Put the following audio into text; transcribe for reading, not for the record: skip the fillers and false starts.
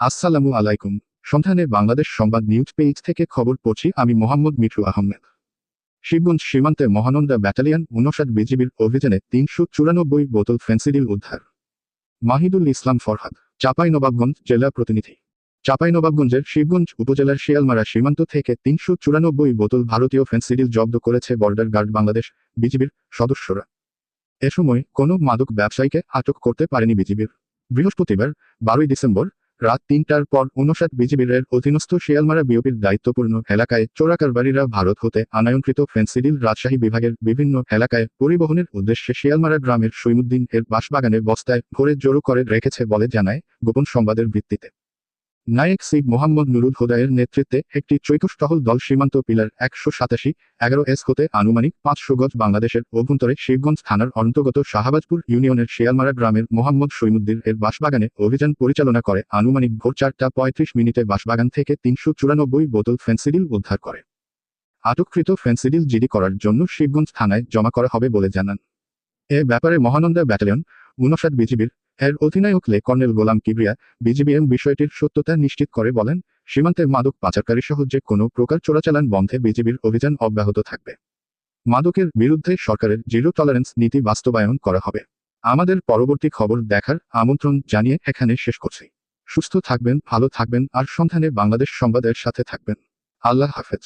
আসসালামু আলাইকুম। সন্ধানে বাংলাদেশ সংবাদ নিউজ পেজ থেকে খবর পড়ছি আমি মোহাম্মদ মিঠু আহমেদ। শিবগঞ্জ সীমান্তে মহানন্দা ব্যাটালিয়ন ৫৯ বিজিবির অভিযানে ৩৯৪ বোতল ফেন্সিডিল উদ্ধার। মাহিদুল ইসলাম ফরহাদ, চাঁপাইনবাবগঞ্জ জেলা প্রতিনিধি। চাঁপাইনবাবগঞ্জের শিবগঞ্জ উপজেলার শিয়ালমারা সীমান্ত থেকে ৩৯৪ বোতল ভারতীয় ফেন্সিডিল জব্দ করেছে বর্ডার গার্ড বাংলাদেশ বিজিবির সদস্যরা। এ সময় কোনো মাদক ব্যবসায়ীকে আটক করতে পারেনি বিজিবির। বৃহস্পতিবার ১২ ডিসেম্বর রাত ৩টার পর ৫৯ বিজিবির অধীনস্থ শিয়ালমারা বিওপির দায়িত্বপূর্ণ এলাকায় চোরাকারবারীরা ভারত হতে আনায়নকৃত ফেন্সিডিল রাজশাহী বিভাগের বিভিন্ন এলাকায় পরিবহনের উদ্দেশ্যে শিয়ালমারা গ্রামের সৈমুদ্দিন এর বাসবাগানে বস্তায় ভরে জড়ো করে রেখেছে বলে জানায় গোপন সংবাদের ভিত্তিতে নায়েক সিব মোহাম্মদ নুরুল হুদায়ের নেতৃত্বে একটি চৈকস টহল দল সীমান্ত পিলার ১৮৭-11S হতে আনুমানিক ৫০০ গজ বাংলাদেশের অভ্যন্তরে শিবগঞ্জ থানার অন্তর্গত শাহবাজপুর ইউনিয়নের শিয়ালমারা গ্রামের মোহাম্মদ সৈমুদ্দিন এর বাসবাগানে অভিযান পরিচালনা করে আনুমানিক ভোর ৪টা ৩৫ বাসবাগান থেকে ৩৯৪ বোতল ফেন্সিডিল উদ্ধার করে। আটককৃত ফেন্সিডিল জিডি করার জন্য শিবগঞ্জ থানায় জমা করা হবে বলে জানান। এ ব্যাপারে মহানন্দা ব্যাটালিয়ন ৫৯ বিজিবির এর অধিনায়ক কর্নেল গোলাম কিবরিয়া বিজিবিএম বিষয়টির সত্যতা নিশ্চিত করে বলেন, সীমান্তে মাদক পাচারকারীসহ যে কোনো প্রকার চোরাচালান বন্ধে বিজিবির অভিযান অব্যাহত থাকবে। মাদকের বিরুদ্ধে সরকারের জিরো টলারেন্স নীতি বাস্তবায়ন করা হবে। আমাদের পরবর্তী খবর দেখার আমন্ত্রণ জানিয়ে এখানে শেষ করছি। সুস্থ থাকবেন, ভালো থাকবেন আর সন্ধানে বাংলাদেশ সংবাদের সাথে থাকবেন। আল্লাহ হাফেজ।